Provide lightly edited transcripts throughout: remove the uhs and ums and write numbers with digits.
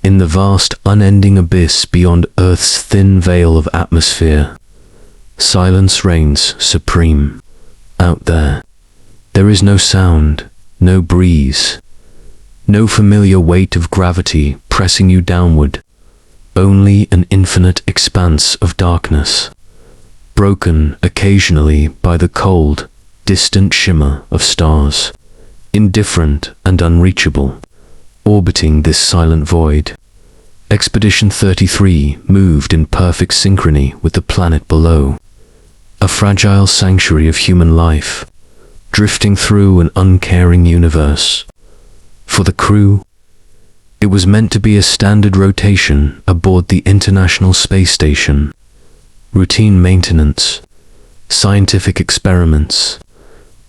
in the vast, unending abyss beyond Earth's thin veil of atmosphere, silence reigns supreme. Out there, there is no sound, no breeze, no familiar weight of gravity pressing you downward, only an infinite expanse of darkness, broken occasionally by the cold, distant shimmer of stars, indifferent and unreachable, orbiting this silent void. Expedition 33 moved in perfect synchrony with the planet below, a fragile sanctuary of human life, drifting through an uncaring universe. For the crew, it was meant to be a standard rotation aboard the International Space Station, routine maintenance, scientific experiments,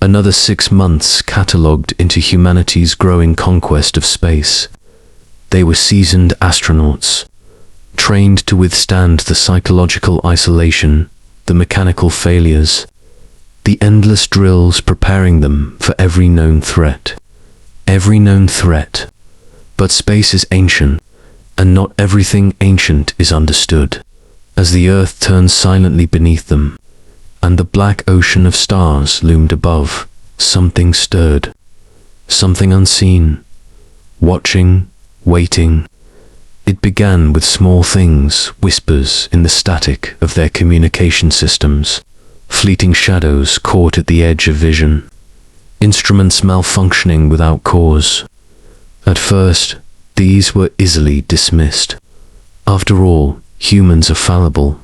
another 6 months catalogued into humanity's growing conquest of space. They were seasoned astronauts, trained to withstand the psychological isolation, the mechanical failures, the endless drills preparing them for every known threat. Every known threat. But space is ancient, and not everything ancient is understood. As the Earth turned silently beneath them, and the black ocean of stars loomed above, something stirred. Something unseen. Watching, waiting. It began with small things, whispers in the static of their communication systems, fleeting shadows caught at the edge of vision, instruments malfunctioning without cause. At first, these were easily dismissed. After all, humans are fallible.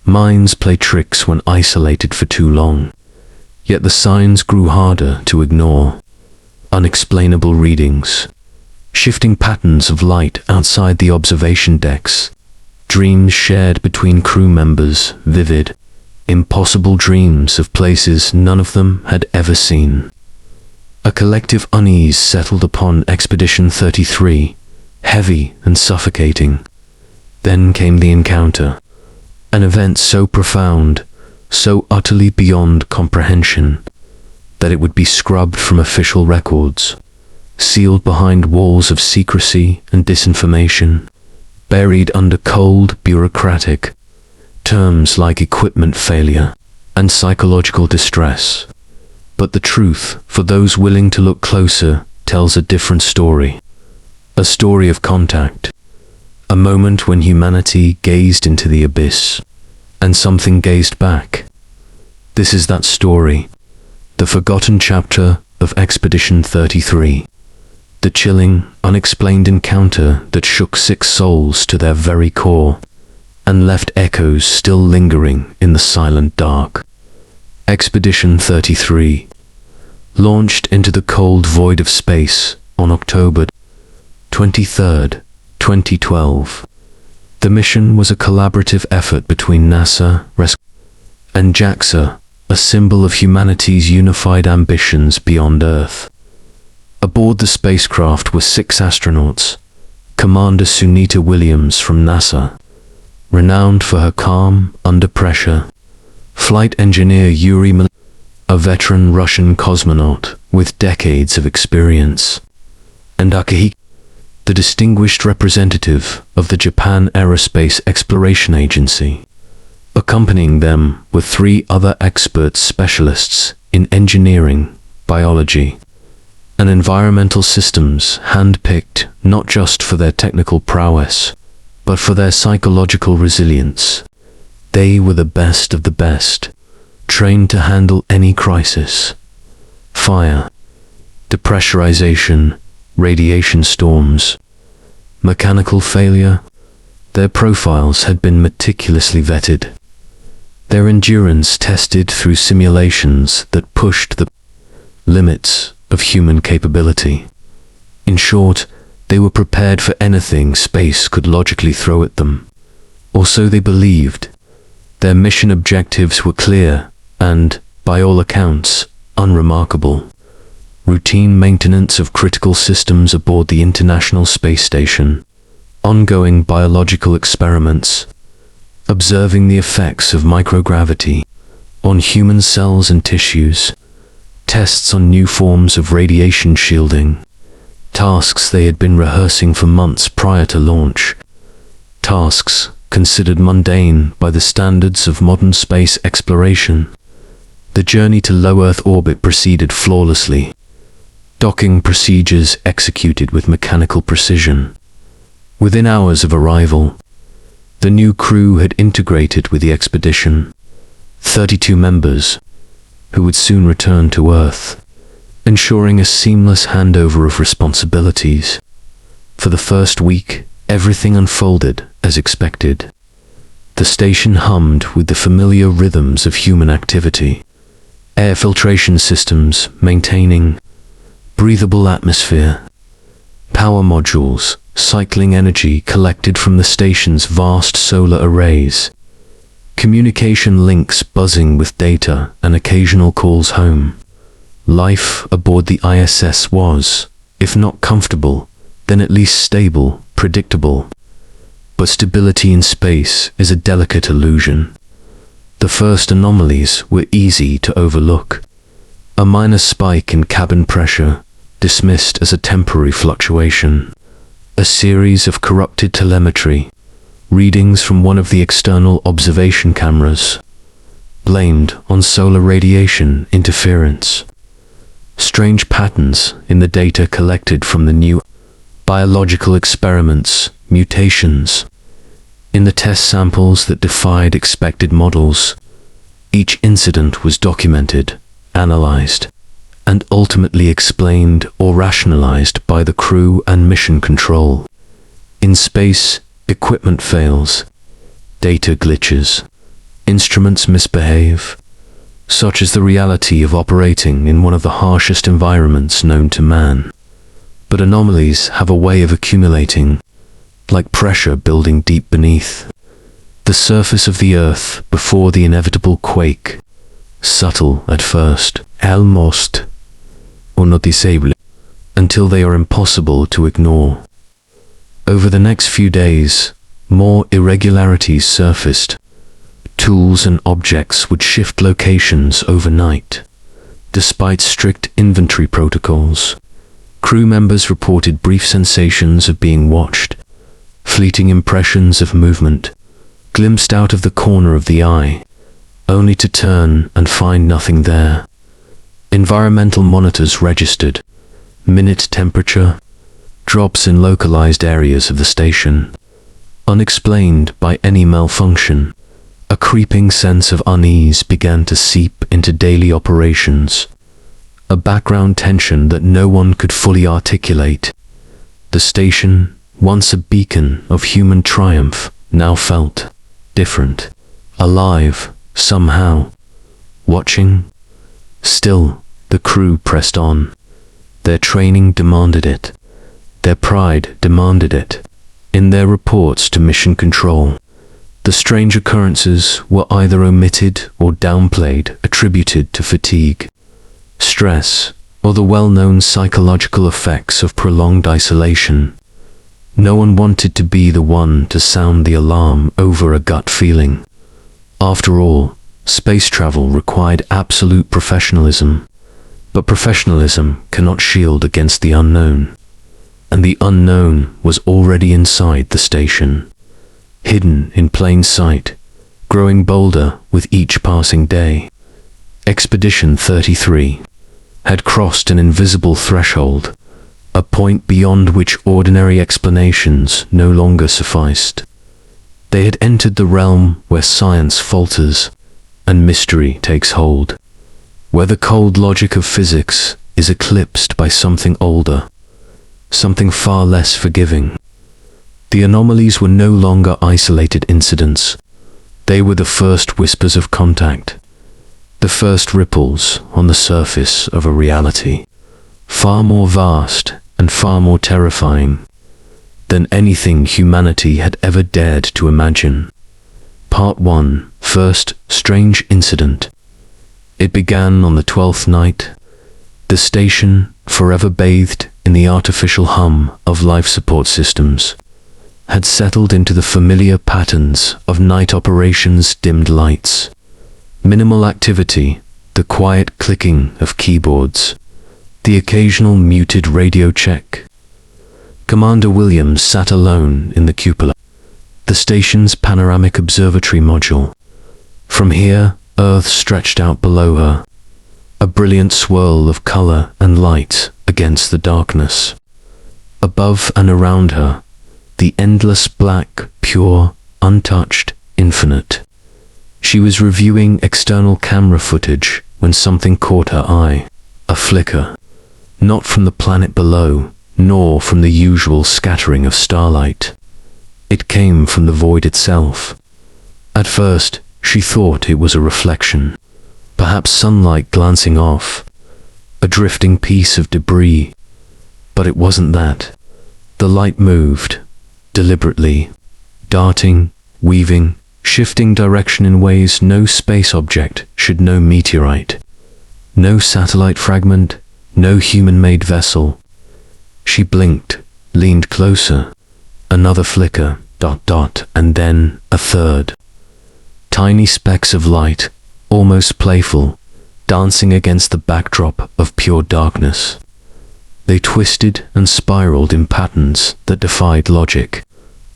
Minds play tricks when isolated for too long. Yet the signs grew harder to ignore. Unexplainable readings, shifting patterns of light outside the observation decks, dreams shared between crew members, vivid, impossible dreams of places none of them had ever seen. A collective unease settled upon Expedition 33, heavy and suffocating. Then came the encounter, an event so profound, so utterly beyond comprehension, that it would be scrubbed from official records, sealed behind walls of secrecy and disinformation, buried under cold, bureaucratic terms like equipment failure and psychological distress. But the truth, for those willing to look closer, tells a different story. A story of contact. A moment when humanity gazed into the abyss, and something gazed back. This is that story, the forgotten chapter of Expedition 33. The chilling, unexplained encounter that shook 6 souls to their very core, and left echoes still lingering in the silent dark. Expedition 33 launched into the cold void of space on October 23, 2012. The mission was a collaborative effort between NASA and JAXA, a symbol of humanity's unified ambitions beyond Earth. Aboard the spacecraft were 6 astronauts: Commander Sunita Williams from NASA, renowned for her calm under pressure; Flight Engineer Yuri Mal, a veteran Russian cosmonaut with decades of experience; and Akihiko, the distinguished representative of the Japan Aerospace Exploration Agency. Accompanying them were 3 other expert specialists in engineering, biology, and environmental systems, hand-picked not just for their technical prowess, but for their psychological resilience. They were the best of the best, trained to handle any crisis. Fire, depressurization, radiation storms, mechanical failure. Their profiles had been meticulously vetted. Their endurance tested through simulations that pushed the limits of human capability. In short, they were prepared for anything space could logically throw at them. Or so they believed. Their mission objectives were clear and, by all accounts, unremarkable. Routine maintenance of critical systems aboard the International Space Station, ongoing biological experiments, observing the effects of microgravity on human cells and tissues, tests on new forms of radiation shielding, tasks they had been rehearsing for months prior to launch, tasks considered mundane by the standards of modern space exploration. The journey to low Earth orbit proceeded flawlessly, docking procedures executed with mechanical precision. Within hours of arrival, the new crew had integrated with the expedition, 32 members, who would soon return to Earth, ensuring a seamless handover of responsibilities. For the first week, everything unfolded as expected. The station hummed with the familiar rhythms of human activity, air filtration systems maintaining breathable atmosphere, power modules cycling energy collected from the station's vast solar arrays, communication links buzzing with data and occasional calls home. Life aboard the ISS was, if not comfortable, then at least stable, predictable. But stability in space is a delicate illusion. The first anomalies were easy to overlook. A minor spike in cabin pressure, dismissed as a temporary fluctuation. A series of corrupted telemetry, readings from one of the external observation cameras, blamed on solar radiation interference. Strange patterns in the data collected from the new biological experiments, mutations in the test samples that defied expected models. Each incident was documented, analyzed, and ultimately explained or rationalized by the crew and mission control. In space, equipment fails, data glitches, instruments misbehave, such is the reality of operating in one of the harshest environments known to man. But anomalies have a way of accumulating, like pressure building deep beneath the surface of the Earth before the inevitable quake. Subtle at first, almost unnoticeable, until they are impossible to ignore. Over the next few days, more irregularities surfaced. Tools and objects would shift locations overnight. Despite strict inventory protocols, crew members reported brief sensations of being watched, fleeting impressions of movement, glimpsed out of the corner of the eye, only to turn and find nothing there. Environmental monitors registered minute temperature, drops in localized areas of the station. Unexplained by any malfunction, a creeping sense of unease began to seep into daily operations, a background tension that no one could fully articulate. The station, once a beacon of human triumph, now felt different, alive, somehow, watching. Still, the crew pressed on. Their training demanded it. Their pride demanded it. In their reports to mission control, the strange occurrences were either omitted or downplayed, attributed to fatigue, stress, or the well-known psychological effects of prolonged isolation. No one wanted to be the one to sound the alarm over a gut feeling. After all, space travel required absolute professionalism, but professionalism cannot shield against the unknown. And the unknown was already inside the station, hidden in plain sight, growing bolder with each passing day. Expedition 33 had crossed an invisible threshold, a point beyond which ordinary explanations no longer sufficed. They had entered the realm where science falters and mystery takes hold, where the cold logic of physics is eclipsed by something older, something far less forgiving. The anomalies were no longer isolated incidents. They were the first whispers of contact, the first ripples on the surface of a reality, far more vast and far more terrifying than anything humanity had ever dared to imagine. Part 1. First strange incident. It began on the 12th night. The station, forever bathed in the artificial hum of life support systems, had settled into the familiar patterns of night operations, dimmed lights, minimal activity, the quiet clicking of keyboards, the occasional muted radio check, Commander Williams sat alone in the cupola, the station's panoramic observatory module. From here, Earth stretched out below her, a brilliant swirl of color and light against the darkness. Above and around her, the endless black, pure, untouched, infinite. She was reviewing external camera footage when something caught her eye. A flicker. Not from the planet below, nor from the usual scattering of starlight. It came from the void itself. At first, she thought it was a reflection. Perhaps sunlight glancing off. A drifting piece of debris. But it wasn't that. The light moved, deliberately, darting, weaving, shifting direction in ways no space object should know. Meteorite. No satellite fragment, no human-made vessel. She blinked, leaned closer. Another flicker, and then a third. Tiny specks of light, almost playful, dancing against the backdrop of pure darkness. They twisted and spiraled in patterns that defied logic,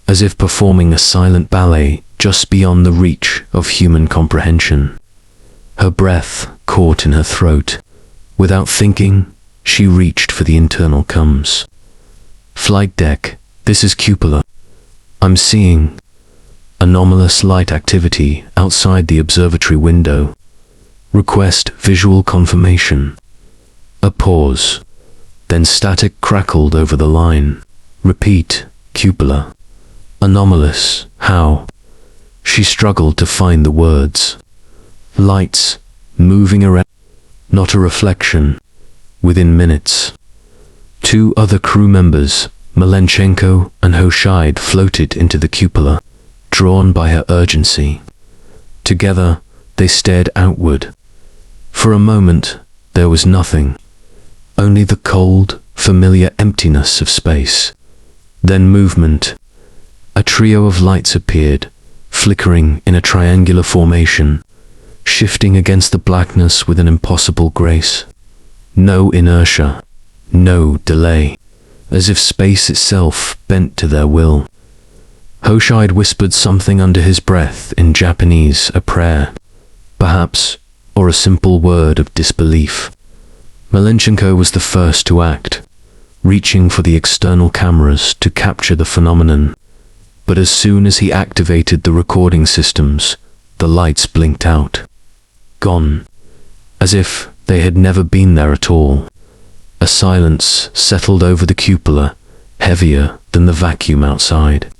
as if performing a silent ballet just beyond the reach of human comprehension. Her breath caught in her throat. Without thinking, she reached for the internal comms. Flight deck, this is cupola. I'm seeing anomalous light activity outside the observatory window. Request visual confirmation. A pause. Then static crackled over the line. Repeat, cupola. Anomalous, how? She struggled to find the words. Lights, moving around. Not a reflection. Within minutes, 2 other crew members, Malenchenko and Hoshide, floated into the cupola, drawn by her urgency. Together, they stared outward. For a moment, there was nothing. Only the cold, familiar emptiness of space. Then movement. A trio of lights appeared, flickering in a triangular formation, shifting against the blackness with an impossible grace. No inertia, no delay, as if space itself bent to their will. Hoshide whispered something under his breath in Japanese, a prayer, perhaps, or a simple word of disbelief. Malenchenko was the first to act, reaching for the external cameras to capture the phenomenon. But as soon as he activated the recording systems, the lights blinked out. Gone. As if they had never been there at all. A silence settled over the cupola, heavier than the vacuum outside.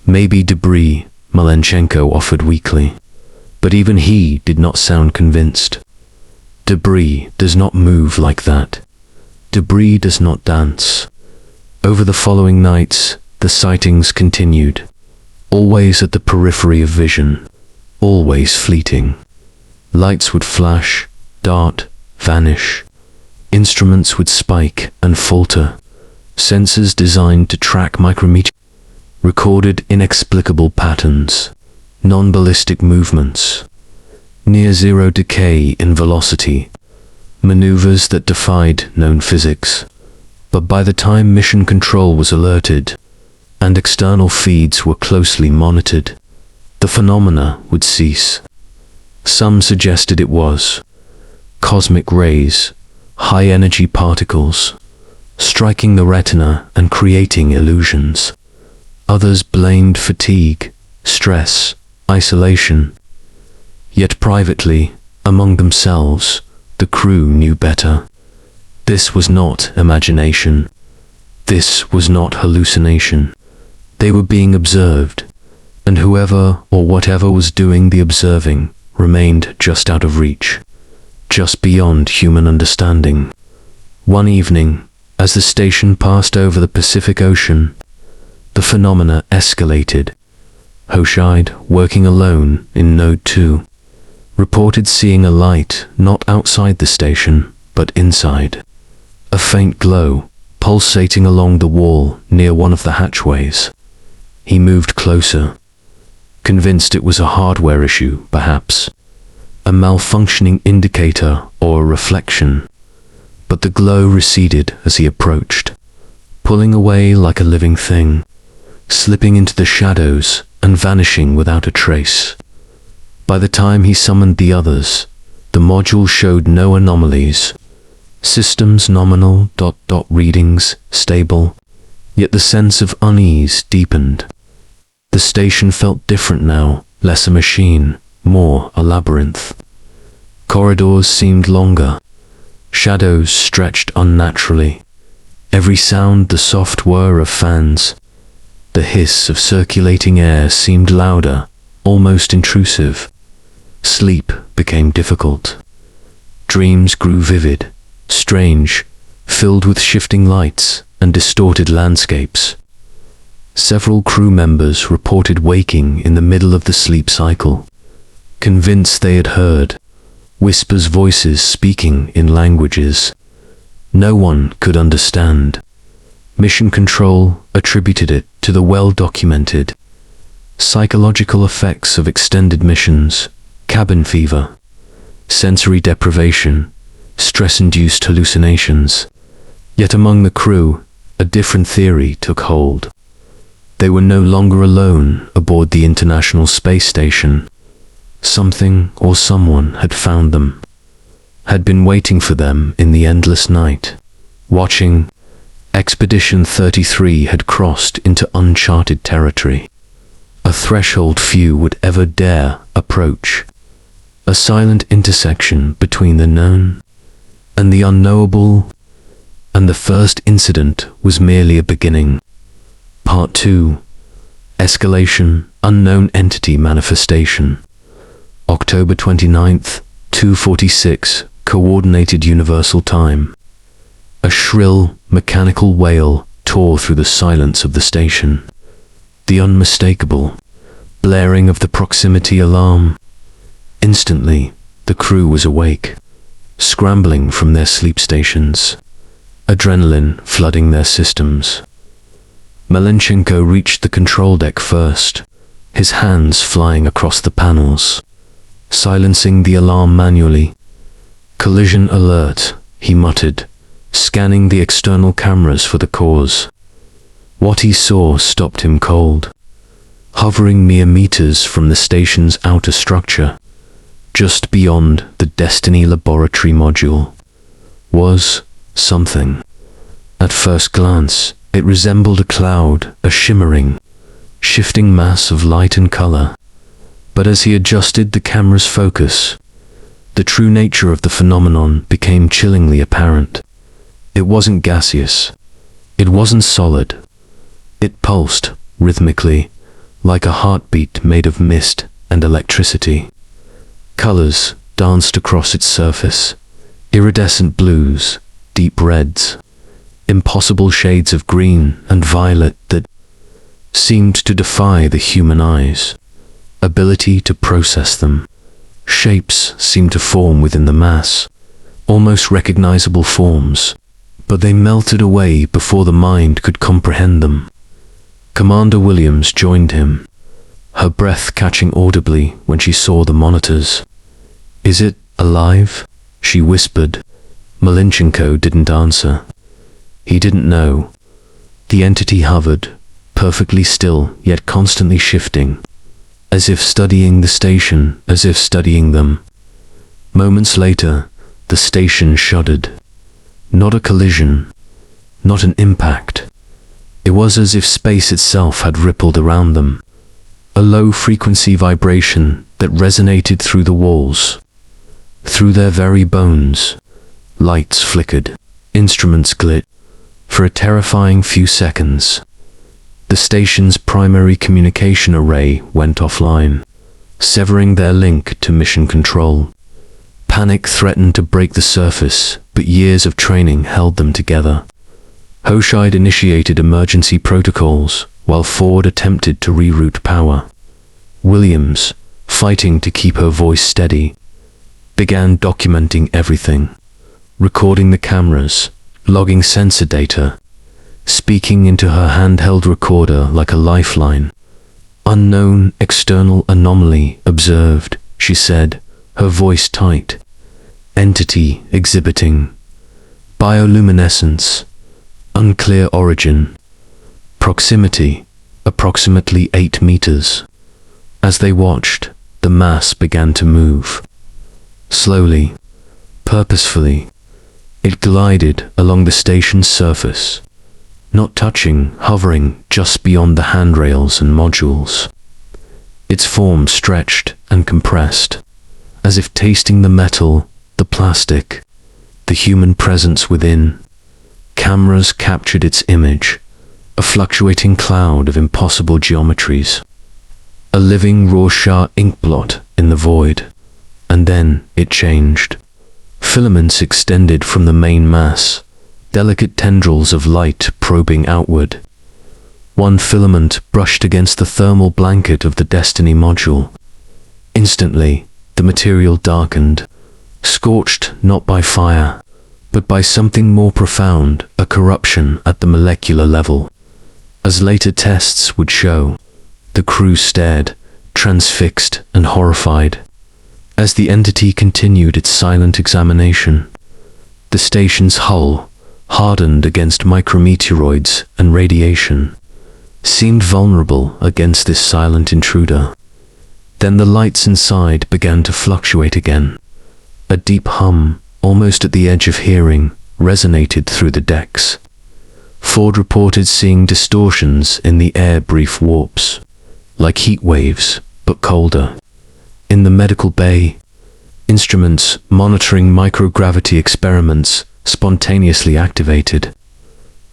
Maybe debris, Malenchenko offered weakly. But even he did not sound convinced. Debris does not move like that. Debris does not dance. Over the following nights, the sightings continued. Always at the periphery of vision. Always fleeting. Lights would flash, dart, vanish. Instruments would spike and falter. Sensors designed to track micrometeors recorded inexplicable patterns, non-ballistic movements, near-zero decay in velocity, maneuvers that defied known physics. But by the time Mission Control was alerted, and external feeds were closely monitored, the phenomena would cease. Some suggested it was cosmic rays, high-energy particles, striking the retina and creating illusions. Others blamed fatigue, stress, isolation. Yet privately, among themselves, the crew knew better. This was not imagination. This was not hallucination. They were being observed, and whoever or whatever was doing the observing remained just out of reach, just beyond human understanding. One evening, as the station passed over the Pacific Ocean, the phenomena escalated. Hoshide, working alone in Node 2, reported seeing a light not outside the station, but inside. A faint glow, pulsating along the wall near one of the hatchways. He moved closer, convinced it was a hardware issue, perhaps, a malfunctioning indicator or a reflection. But the glow receded as he approached, pulling away like a living thing, slipping into the shadows and vanishing without a trace. By the time he summoned the others, the module showed no anomalies. Systems nominal ... readings stable, yet the sense of unease deepened. The station felt different now, less a machine, more a labyrinth. Corridors seemed longer. Shadows stretched unnaturally. Every sound the soft whir of fans, the hiss of circulating air seemed louder, almost intrusive. Sleep became difficult. Dreams grew vivid, strange, filled with shifting lights and distorted landscapes. Several crew members reported waking in the middle of the sleep cycle, convinced they had heard whispers, voices speaking in languages no one could understand. Mission Control attributed it to the well-documented psychological effects of extended missions, cabin fever, sensory deprivation, stress-induced hallucinations. Yet among the crew, a different theory took hold. They were no longer alone aboard the International Space Station. Something or someone had found them, had been waiting for them in the endless night, watching. Expedition 33 had crossed into uncharted territory, a threshold few would ever dare approach, a silent intersection between the known and the unknowable, and the first incident was merely a beginning. Part 2. Escalation, Unknown Entity Manifestation. October 29th, 2:46, Coordinated Universal Time. A shrill, mechanical wail tore through the silence of the station. The unmistakable blaring of the proximity alarm. Instantly, the crew was awake, scrambling from their sleep stations, adrenaline flooding their systems. Malenchenko reached the control deck first, his hands flying across the panels, silencing the alarm manually. "Collision alert," he muttered, scanning the external cameras for the cause. What he saw stopped him cold. Hovering mere meters from the station's outer structure, just beyond the Destiny Laboratory module, was something. At first glance, it resembled a cloud, a shimmering, shifting mass of light and color. But as he adjusted the camera's focus, the true nature of the phenomenon became chillingly apparent. It wasn't gaseous. It wasn't solid. It pulsed, rhythmically, like a heartbeat made of mist and electricity. Colors danced across its surface, iridescent blues, deep reds, impossible shades of green and violet that seemed to defy the human eye's ability to process them. Shapes seemed to form within the mass, almost recognizable forms, but they melted away before the mind could comprehend them. Commander Williams joined him, her breath catching audibly when she saw the monitors. "Is it alive?" she whispered. Malenchenko didn't answer. He didn't know. The entity hovered, perfectly still yet constantly shifting, as if studying the station, as if studying them. Moments later, the station shuddered. Not a collision, not an impact. It was as if space itself had rippled around them, a low-frequency vibration that resonated through the walls, through their very bones. Lights flickered, instruments glittered. For a terrifying few seconds, the station's primary communication array went offline, severing their link to Mission Control. Panic threatened to break the surface, but years of training held them together. Hoshide initiated emergency protocols, while Ford attempted to reroute power. Williams, fighting to keep her voice steady, began documenting everything, recording the cameras, logging sensor data, speaking into her handheld recorder like a lifeline. "Unknown external anomaly observed," she said, her voice tight. "Entity exhibiting bioluminescence. unclear origin. Proximity, approximately 8 meters. As they watched, the mass began to move. Slowly, purposefully, it glided along the station's surface, not touching, hovering just beyond the handrails and modules. Its form stretched and compressed, as if tasting the metal, the plastic, the human presence within. Cameras captured its image, a fluctuating cloud of impossible geometries. A living Rorschach inkblot in the void. And then it changed. Filaments extended from the main mass, delicate tendrils of light probing outward. One filament brushed against the thermal blanket of the Destiny module. Instantly, the material darkened, scorched not by fire, but by something more profound, a corruption at the molecular level. As later tests would show, the crew stared, transfixed and horrified. As the entity continued its silent examination, the station's hull, hardened against micrometeoroids and radiation, seemed vulnerable against this silent intruder. Then the lights inside began to fluctuate again. A deep hum, almost at the edge of hearing, resonated through the decks. Ford reported seeing distortions in the air, brief warps, like heat waves, but colder. In the medical bay, instruments monitoring microgravity experiments spontaneously activated,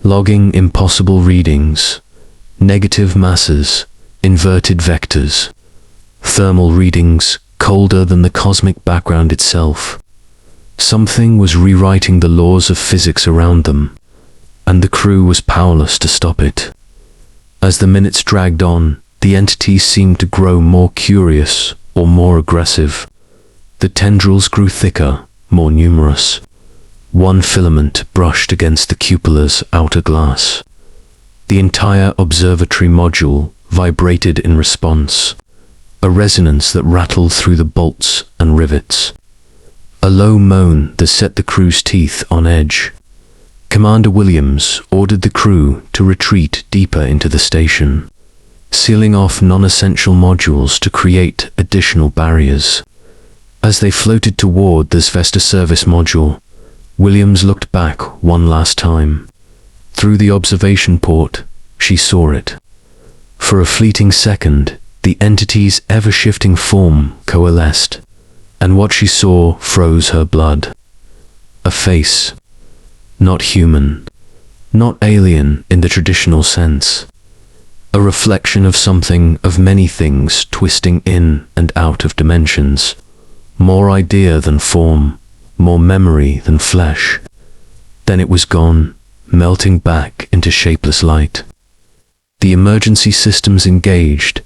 logging impossible readings, negative masses, inverted vectors, thermal readings colder than the cosmic background itself. Something was rewriting the laws of physics around them, and the crew was powerless to stop it. As the minutes dragged on, the entity seemed to grow more curious or more aggressive. The tendrils grew thicker, more numerous. One filament brushed against the cupola's outer glass. The entire observatory module vibrated in response, a resonance that rattled through the bolts and rivets. A low moan that set the crew's teeth on edge. Commander Williams ordered the crew to retreat deeper into the station, sealing off non-essential modules to create additional barriers. As they floated toward the Zvesta service module, Williams looked back one last time. Through the observation port, she saw it. For a fleeting second, the entity's ever-shifting form coalesced, and what she saw froze her blood. A face. Not human. Not alien in the traditional sense. A reflection of something, of many things twisting in and out of dimensions. More idea than form, more memory than flesh. Then it was gone, melting back into shapeless light. The emergency systems engaged,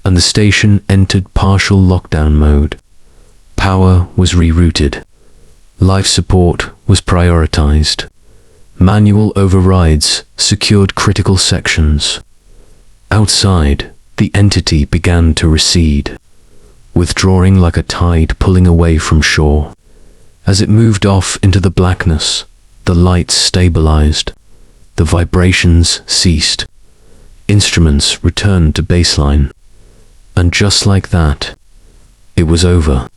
and the station entered partial lockdown mode. Power was rerouted. Life support was prioritized. Manual overrides secured critical sections. Outside, the entity began to recede, withdrawing like a tide pulling away from shore. As it moved off into the blackness, the lights stabilized. The vibrations ceased. Instruments returned to baseline. And just like that, it was over.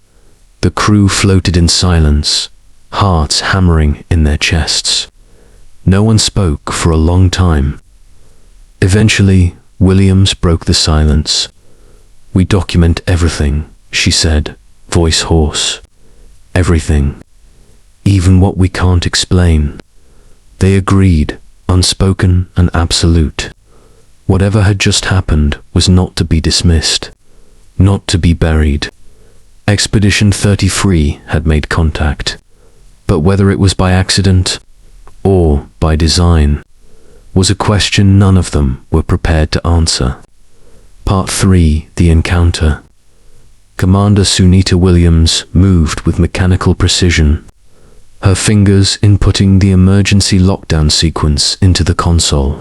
The crew floated in silence, hearts hammering in their chests. No one spoke for a long time. Eventually, Williams broke the silence. "We document everything," she said, voice hoarse. "Everything. Even what we can't explain." They agreed, unspoken and absolute. Whatever had just happened was not to be dismissed, not to be buried. Expedition 33 had made contact, but whether it was by accident or by design was a question none of them were prepared to answer. Part 3: The Encounter. Commander Sunita Williams moved with mechanical precision, her fingers inputting the emergency lockdown sequence into the console.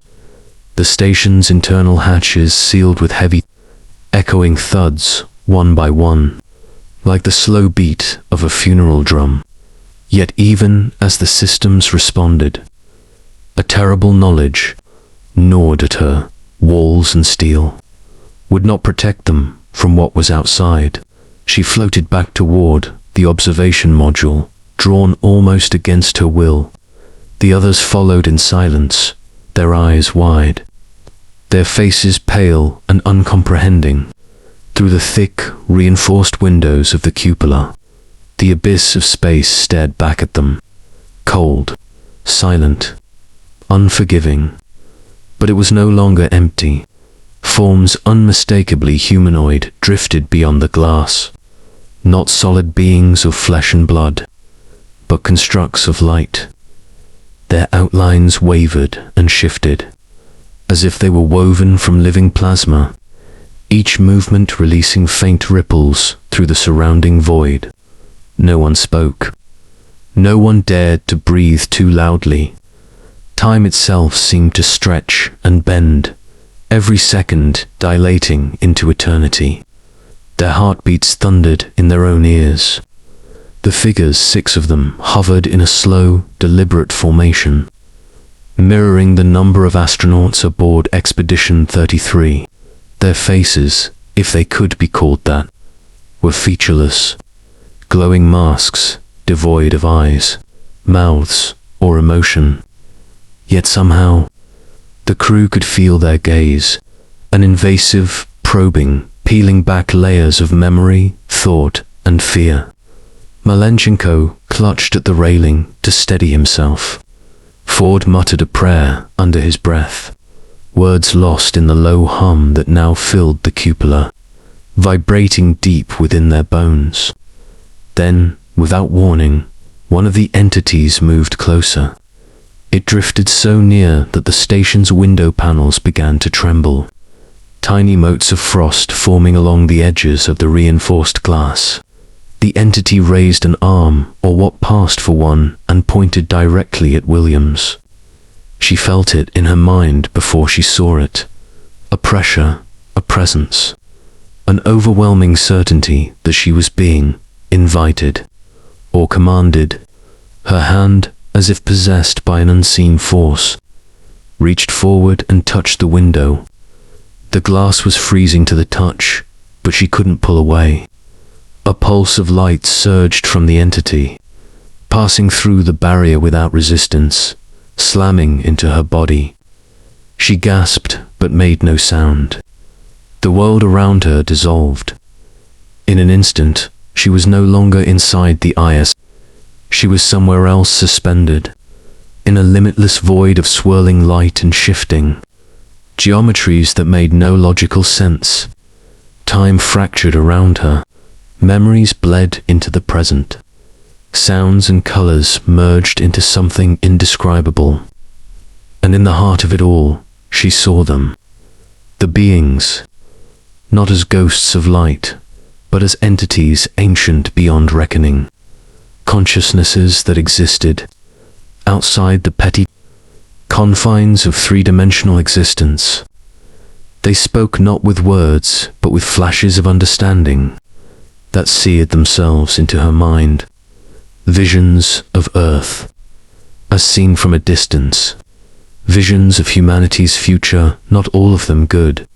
The station's internal hatches sealed with heavy, echoing thuds, one by one, like the slow beat of a funeral drum. Yet even as the systems responded, A terrible knowledge gnawed at her. Walls and steel would not protect them from what was outside. She floated back toward the observation module, drawn almost against her will. The others followed in silence, their eyes wide, their faces pale and uncomprehending. Through the thick, reinforced windows of the cupola, the abyss of space stared back at them, cold, silent, unforgiving. But it was no longer empty. Forms unmistakably humanoid drifted beyond the glass, not solid beings of flesh and blood, but constructs of light. Their outlines wavered and shifted, as if they were woven from living plasma, each movement releasing faint ripples through the surrounding void. No one spoke. No one dared to breathe too loudly. Time itself seemed to stretch and bend, every second dilating into eternity. Their heartbeats thundered in their own ears. The figures, 6 of them, hovered in a slow, deliberate formation, mirroring the number of astronauts aboard Expedition 33. Their faces, if they could be called that, were featureless, glowing masks devoid of eyes, mouths, or emotion. Yet somehow, the crew could feel their gaze, an invasive, probing, peeling back layers of memory, thought, and fear. Malenchenko clutched at the railing to steady himself. Ford muttered a prayer under his breath, words lost in the low hum that now filled the cupola, vibrating deep within their bones. Then, without warning, one of the entities moved closer. It drifted so near that the station's window panels began to tremble, tiny motes of frost forming along the edges of the reinforced glass. The entity raised an arm, or what passed for one, and pointed directly at Williams. She felt it in her mind before she saw it. A pressure, a presence, an overwhelming certainty that she was being invited or commanded. Her hand, as if possessed by an unseen force, reached forward and touched the window. The glass was freezing to the touch, but she couldn't pull away. A pulse of light surged from the entity, passing through the barrier without resistance, slamming into her body. She gasped, but made no sound. The world around her dissolved. In an instant, she was no longer inside the IS. She was somewhere else, suspended, in a limitless void of swirling light and shifting geometries that made no logical sense. Time fractured around her. Memories bled into the present. Sounds and colors merged into something indescribable. And in the heart of it all, she saw them. The beings, not as ghosts of light, but as entities ancient beyond reckoning. Consciousnesses that existed outside the petty confines of three-dimensional existence. They spoke not with words, but with flashes of understanding that seared themselves into her mind. Visions of Earth, as seen from a distance. Visions of humanity's future, not all of them good.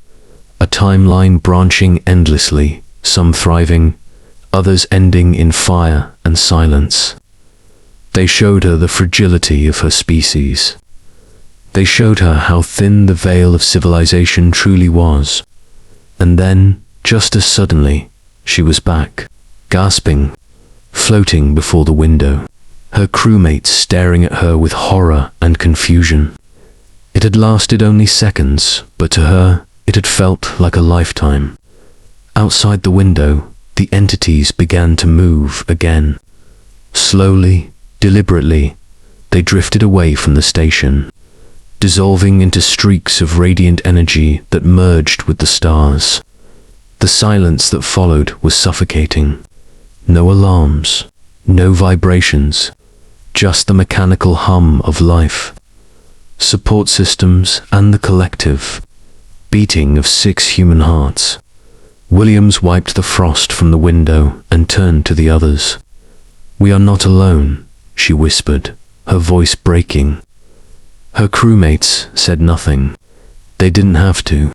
A timeline branching endlessly, some thriving, others ending in fire and silence. They showed her the fragility of her species. They showed her how thin the veil of civilization truly was. And then, just as suddenly, she was back, gasping, floating before the window, her crewmates staring at her with horror and confusion. It had lasted only seconds, but to her, it had felt like a lifetime. Outside the window, the entities began to move again. Slowly, deliberately, they drifted away from the station, dissolving into streaks of radiant energy that merged with the stars. The silence that followed was suffocating. No alarms, no vibrations, just the mechanical hum of life. Support systems and the collective beating of 6 human hearts. Williams wiped the frost from the window and turned to the others. "We are not alone," she whispered, her voice breaking. Her crewmates said nothing. They didn't have to.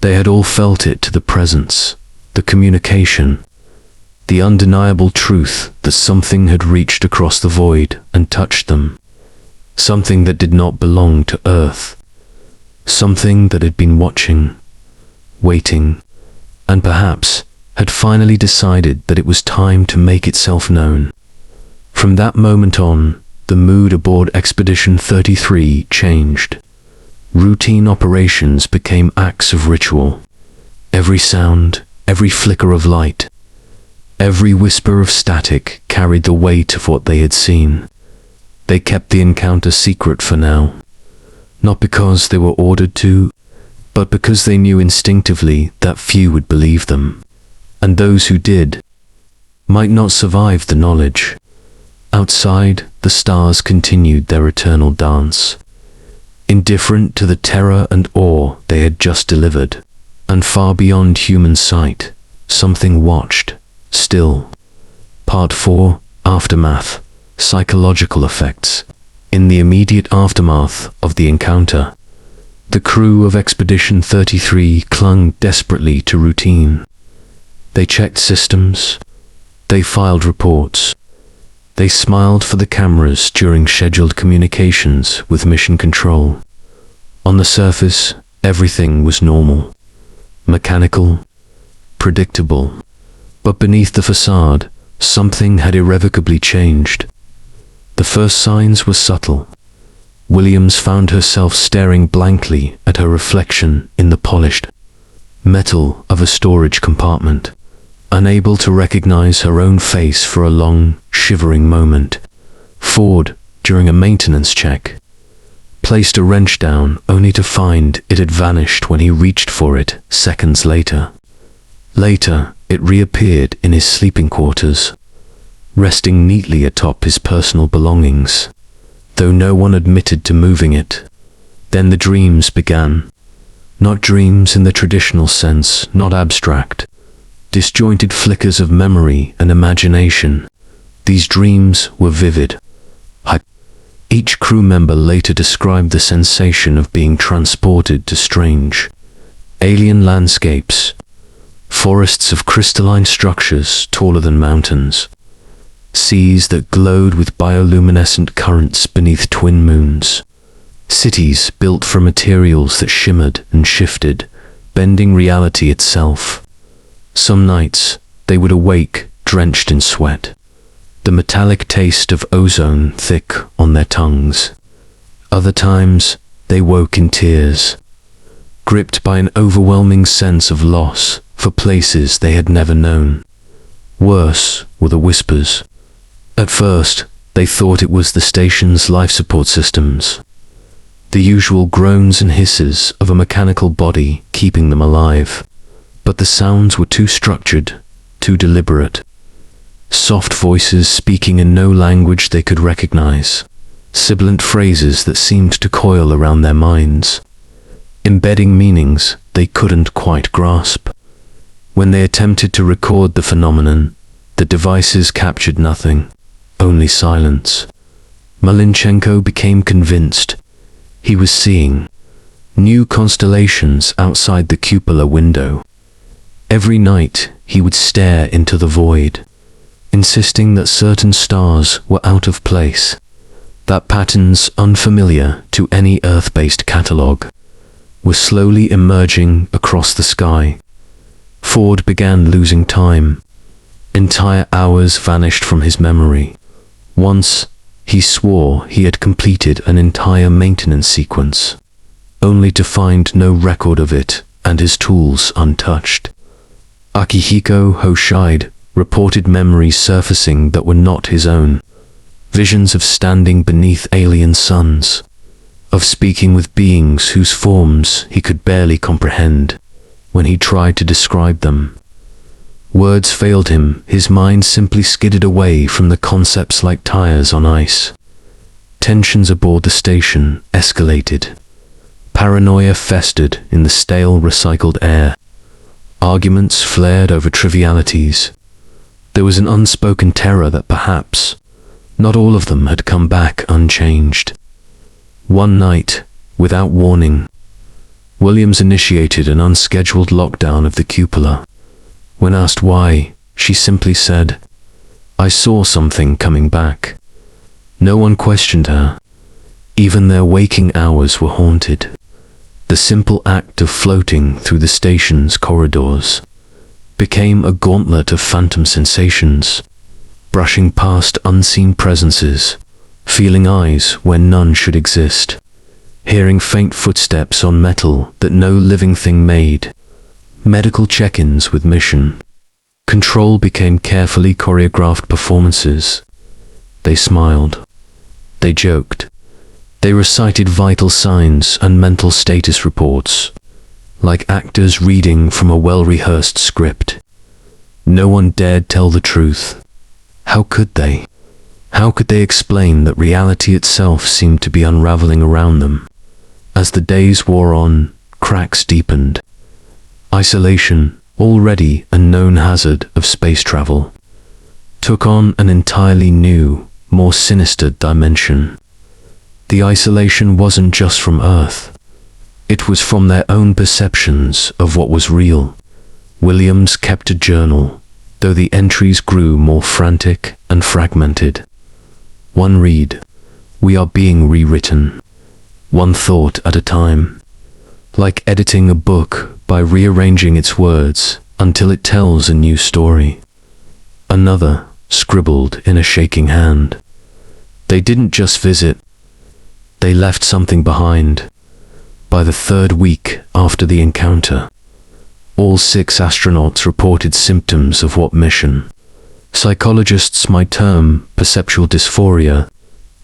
They had all felt it, the presence, the communication, the undeniable truth that something had reached across the void and touched them. Something that did not belong to Earth. Something that had been watching, waiting, and perhaps had finally decided that it was time to make itself known. From that moment on, the mood aboard Expedition 33 changed. Routine operations became acts of ritual. Every sound, every flicker of light, every whisper of static carried the weight of what they had seen. They kept the encounter secret for now, not because they were ordered to, but because they knew instinctively that few would believe them, and those who did might not survive the knowledge. Outside, the stars continued their eternal dance, indifferent to the terror and awe they had just delivered, and far beyond human sight, something watched, still. Part 4, Aftermath, Psychological Effects. In the immediate aftermath of the encounter, the crew of Expedition 33 clung desperately to routine. They checked systems, they filed reports, they smiled for the cameras during scheduled communications with Mission Control. On the surface, everything was normal, mechanical, predictable, but beneath the facade, something had irrevocably changed. The first signs were subtle. Williams found herself staring blankly at her reflection in the polished metal of a storage compartment, unable to recognize her own face for a long, shivering moment. Ford, during a maintenance check, placed a wrench down only to find it had vanished when he reached for it seconds later. Later, it reappeared in his sleeping quarters, resting neatly atop his personal belongings, though no one admitted to moving it. Then the dreams began. Not dreams in the traditional sense, not abstract, disjointed flickers of memory and imagination. These dreams were vivid. Each crew member later described the sensation of being transported to strange, alien landscapes, forests of crystalline structures taller than mountains, seas that glowed with bioluminescent currents beneath twin moons, cities built from materials that shimmered and shifted, bending reality itself. Some nights, they would awake drenched in sweat, the metallic taste of ozone thick on their tongues. Other times, they woke in tears, gripped by an overwhelming sense of loss for places they had never known. Worse were the whispers. At first, they thought it was the station's life support systems, the usual groans and hisses of a mechanical body keeping them alive. But the sounds were too structured, too deliberate. Soft voices speaking in no language they could recognize, sibilant phrases that seemed to coil around their minds, embedding meanings they couldn't quite grasp. When they attempted to record the phenomenon, the devices captured nothing, only silence. Malinchenko became convinced he was seeing new constellations outside the cupola window. Every night he would stare into the void, insisting that certain stars were out of place, that patterns unfamiliar to any Earth-based catalogue were slowly emerging across the sky. Ford began losing time. Entire hours vanished from his memory. Once, he swore he had completed an entire maintenance sequence, only to find no record of it and his tools untouched. Akihiko Hoshide reported memories surfacing that were not his own. Visions of standing beneath alien suns, of speaking with beings whose forms he could barely comprehend when he tried to describe them. Words failed him, his mind simply skidded away from the concepts like tires on ice. Tensions aboard the station escalated. Paranoia festered in the stale, recycled air. Arguments flared over trivialities. There was an unspoken terror that perhaps not all of them had come back unchanged. One night, without warning, Williams initiated an unscheduled lockdown of the cupola. When asked why, she simply said, "I saw something coming back." No one questioned her. Even their waking hours were haunted. The simple act of floating through the station's corridors became a gauntlet of phantom sensations, brushing past unseen presences, feeling eyes where none should exist, hearing faint footsteps on metal that no living thing made. Medical check-ins with mission control became carefully choreographed performances. They smiled. They joked. They recited vital signs and mental status reports, like actors reading from a well-rehearsed script. No one dared tell the truth. How could they? How could they explain that reality itself seemed to be unraveling around them? As the days wore on, cracks deepened. Isolation, already a known hazard of space travel, took on an entirely new, more sinister dimension. The isolation wasn't just from Earth. It was from their own perceptions of what was real. Williams kept a journal, though the entries grew more frantic and fragmented. One read, "We are being rewritten," one thought at a time, like editing a book by rearranging its words until it tells a new story. Another scribbled in a shaking hand. They didn't just visit, they left something behind. By the third week after the encounter, all 6 astronauts reported symptoms of what mission psychologists might term perceptual dysphoria,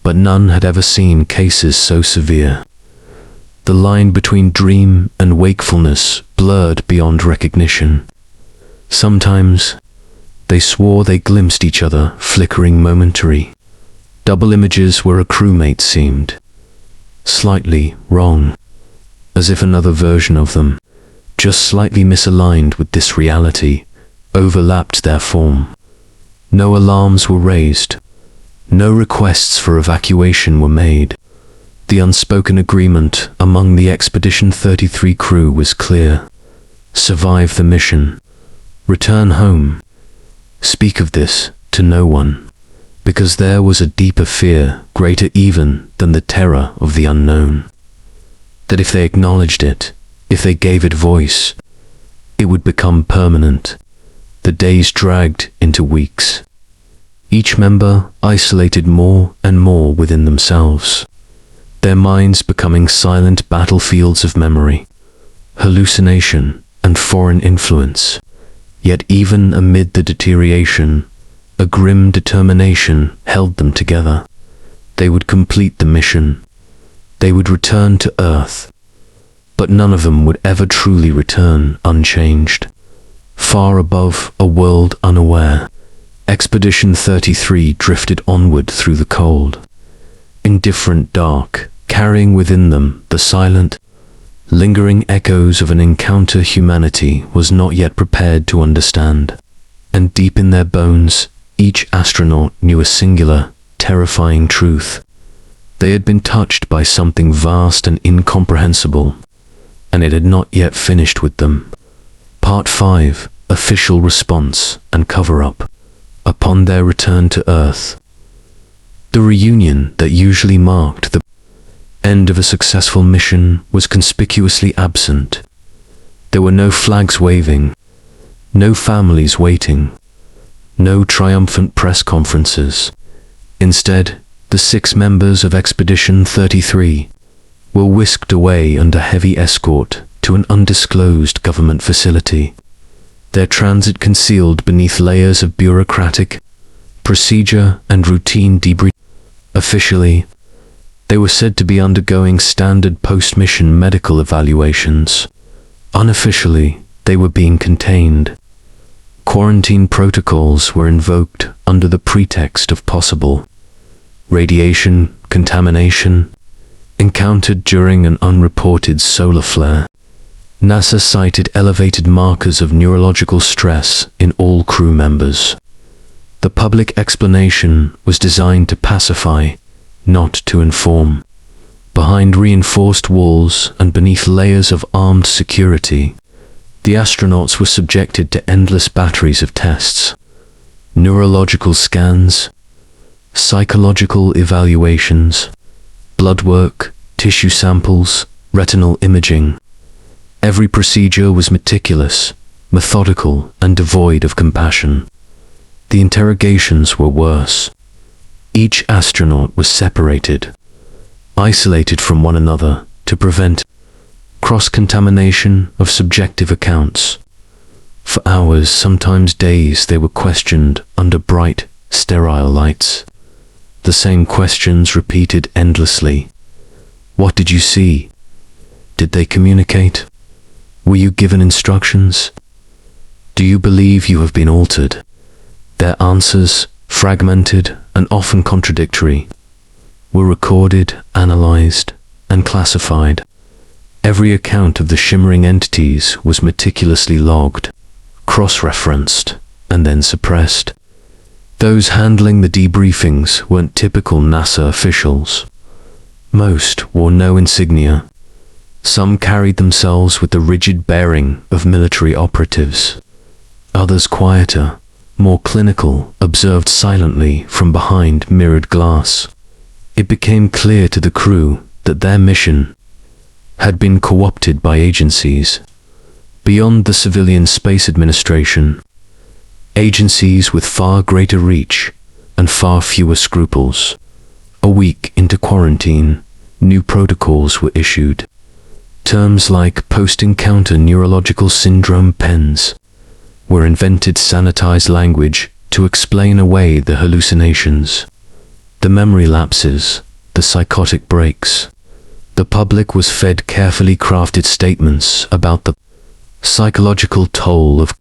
but none had ever seen cases so severe. The line between dream and wakefulness blurred beyond recognition. Sometimes, they swore they glimpsed each other flickering momentary. Double images where a crewmate seemed slightly wrong, as if another version of them, just slightly misaligned with this reality, overlapped their form. No alarms were raised. No requests for evacuation were made. The unspoken agreement among the Expedition 33 crew was clear. Survive the mission. Return home. Speak of this to no one, because there was a deeper fear, greater even than the terror of the unknown. That if they acknowledged it, if they gave it voice, it would become permanent. The days dragged into weeks. Each member isolated more and more within themselves, their minds becoming silent battlefields of memory, hallucination, and foreign influence. Yet even amid the deterioration, a grim determination held them together. They would complete the mission. They would return to Earth. But none of them would ever truly return unchanged. Far above a world unaware, Expedition 33 drifted onward through the cold. Indifferent dark, carrying within them the silent, lingering echoes of an encounter humanity was not yet prepared to understand. And deep in their bones, each astronaut knew a singular, terrifying truth. They had been touched by something vast and incomprehensible, and it had not yet finished with them. Part 5, Official Response and Cover-Up. Upon their return to Earth, the reunion that usually marked the end of a successful mission was conspicuously absent. There were no flags waving, no families waiting, no triumphant press conferences. Instead, the 6 members of Expedition 33 were whisked away under heavy escort to an undisclosed government facility, their transit concealed beneath layers of bureaucratic procedure and routine debriefing. Officially, they were said to be undergoing standard post-mission medical evaluations. Unofficially, they were being contained. Quarantine protocols were invoked under the pretext of possible radiation contamination encountered during an unreported solar flare. NASA cited elevated markers of neurological stress in all crew members. The public explanation was designed to pacify, not to inform. Behind reinforced walls and beneath layers of armed security, the astronauts were subjected to endless batteries of tests, neurological scans, psychological evaluations, blood work, tissue samples, retinal imaging. Every procedure was meticulous, methodical, and devoid of compassion. The interrogations were worse. Each astronaut was separated, isolated from one another to prevent cross-contamination of subjective accounts. For hours, sometimes days, they were questioned under bright, sterile lights. The same questions repeated endlessly. What did you see? Did they communicate? Were you given instructions? Do you believe you have been altered? Their answers, fragmented and often contradictory, were recorded, analyzed, and classified. Every account of the shimmering entities was meticulously logged, cross-referenced, and then suppressed. Those handling the debriefings weren't typical NASA officials. Most wore no insignia. Some carried themselves with the rigid bearing of military operatives. Others, quieter, more clinical, observed silently from behind mirrored glass. It became clear to the crew that their mission had been co-opted by agencies beyond the civilian space administration, agencies with far greater reach and far fewer scruples. A week into quarantine, new protocols were issued. Terms like post-encounter neurological syndrome PENS were invented, sanitized language to explain away the hallucinations, the memory lapses, the psychotic breaks. The public was fed carefully crafted statements about the psychological toll of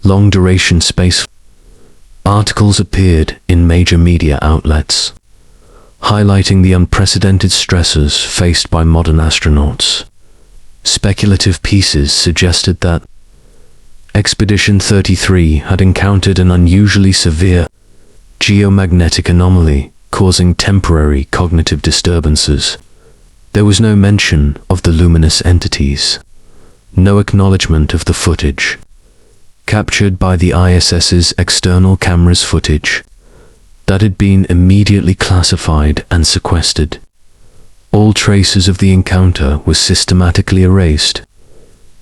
long-duration space. Articles appeared in major media outlets, highlighting the unprecedented stresses faced by modern astronauts. Speculative pieces suggested that Expedition 33 had encountered an unusually severe geomagnetic anomaly, causing temporary cognitive disturbances. There was no mention of the luminous entities, no acknowledgement of the footage captured by the ISS's external cameras, footage that had been immediately classified and sequestered. All traces of the encounter were systematically erased.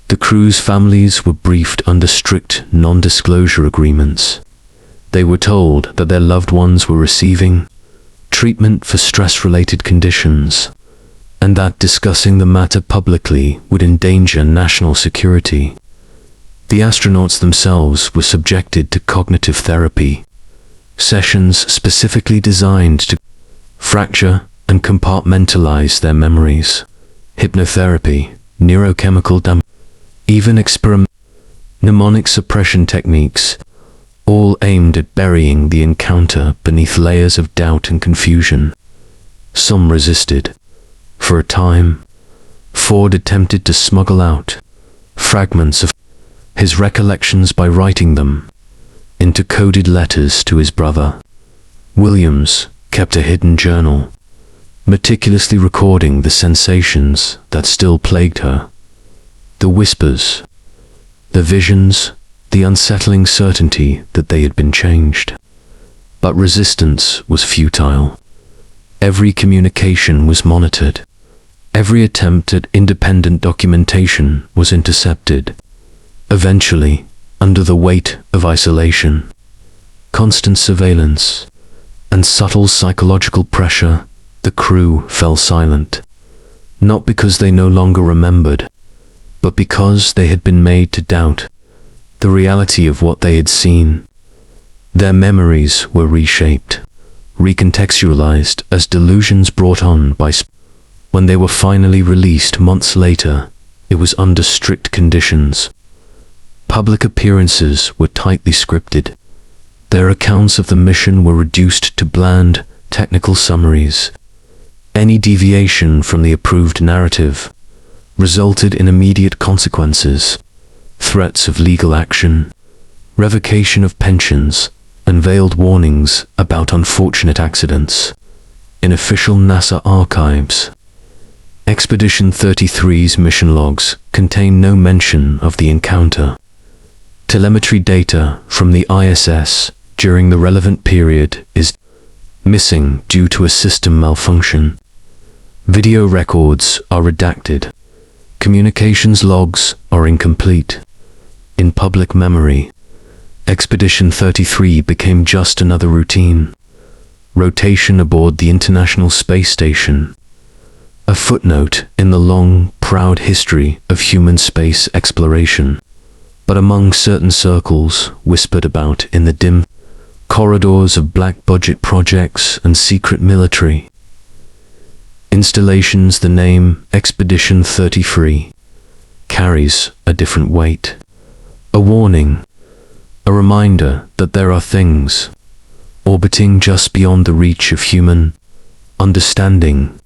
The crew's families were briefed under strict non-disclosure agreements. They were told that their loved ones were receiving treatment for stress-related conditions, and that discussing the matter publicly would endanger national security. The astronauts themselves were subjected to cognitive therapy, sessions specifically designed to fracture and compartmentalize their memories. Hypnotherapy, neurochemical damage, even mnemonic suppression techniques, all aimed at burying the encounter beneath layers of doubt and confusion. Some resisted. For a time, Ford attempted to smuggle out fragments of his recollections by writing them into coded letters to his brother. Williams kept a hidden journal, meticulously recording the sensations that still plagued her. The whispers, the visions, the unsettling certainty that they had been changed. But resistance was futile. Every communication was monitored. Every attempt at independent documentation was intercepted. Eventually, under the weight of isolation, constant surveillance, and subtle psychological pressure, the crew fell silent. Not because they no longer remembered, but because they had been made to doubt the reality of what they had seen. Their memories were reshaped, recontextualized as delusions brought on by when they were finally released months later, it was under strict conditions. Public appearances were tightly scripted. Their accounts of the mission were reduced to bland, technical summaries. Any deviation from the approved narrative resulted in immediate consequences: threats of legal action, revocation of pensions, and veiled warnings about unfortunate accidents. In official NASA archives, Expedition 33's mission logs contain no mention of the encounter. Telemetry data from the ISS during the relevant period is missing due to a system malfunction. Video records are redacted. Communications logs are incomplete. In public memory, Expedition 33 became just another routine. Rotation aboard the International Space Station. A footnote in the long, proud history of human space exploration, but among certain circles whispered about in the dim corridors of black-budget projects and secret military installations, the name Expedition 33 carries a different weight. A warning, a reminder that there are things orbiting just beyond the reach of human understanding.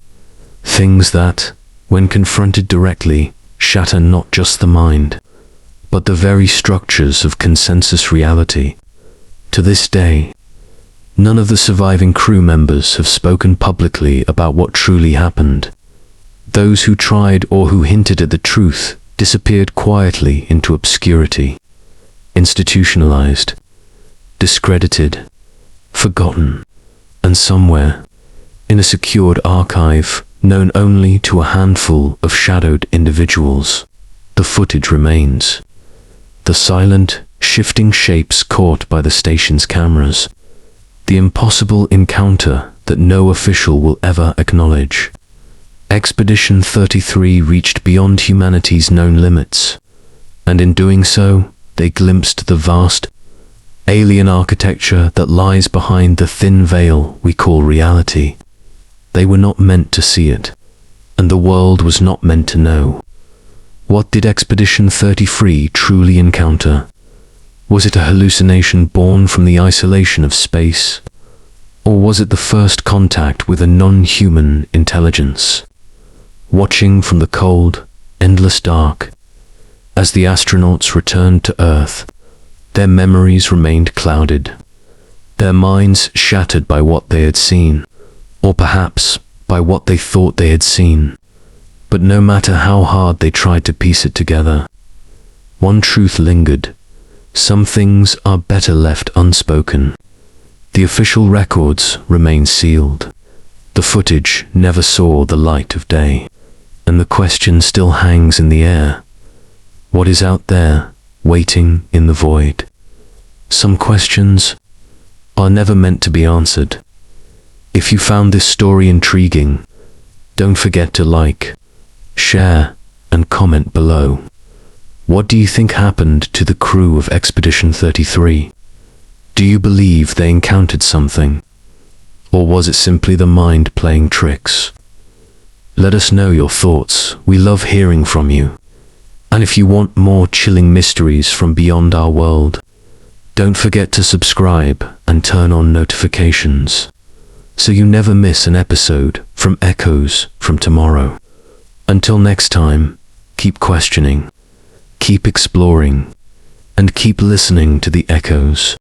Things that, when confronted directly, shatter not just the mind, but the very structures of consensus reality. To this day, none of the surviving crew members have spoken publicly about what truly happened. Those who tried or who hinted at the truth disappeared quietly into obscurity, institutionalized, discredited, forgotten, and somewhere, in a secured archive, known only to a handful of shadowed individuals, the footage remains. The silent, shifting shapes caught by the station's cameras. The impossible encounter that no official will ever acknowledge. Expedition 33 reached beyond humanity's known limits, and in doing so, they glimpsed the vast, alien architecture that lies behind the thin veil we call reality. They were not meant to see it, and the world was not meant to know. What did Expedition 33 truly encounter? Was it a hallucination born from the isolation of space? Or was it the first contact with a non-human intelligence? Watching from the cold, endless dark, as the astronauts returned to Earth, their memories remained clouded, their minds shattered by what they had seen, or perhaps by what they thought they had seen. But no matter how hard they tried to piece it together, one truth lingered. Some things are better left unspoken. The official records remain sealed. The footage never saw the light of day, and the question still hangs in the air. What is out there, waiting in the void? Some questions are never meant to be answered. If you found this story intriguing, don't forget to like, share, and comment below. What do you think happened to the crew of Expedition 33? Do you believe they encountered something? Or was it simply the mind playing tricks? Let us know your thoughts. We love hearing from you. And if you want more chilling mysteries from beyond our world, don't forget to subscribe and turn on notifications, so you never miss an episode from Echoes from Tomorrow. Until next time, keep questioning, keep exploring, and keep listening to the echoes.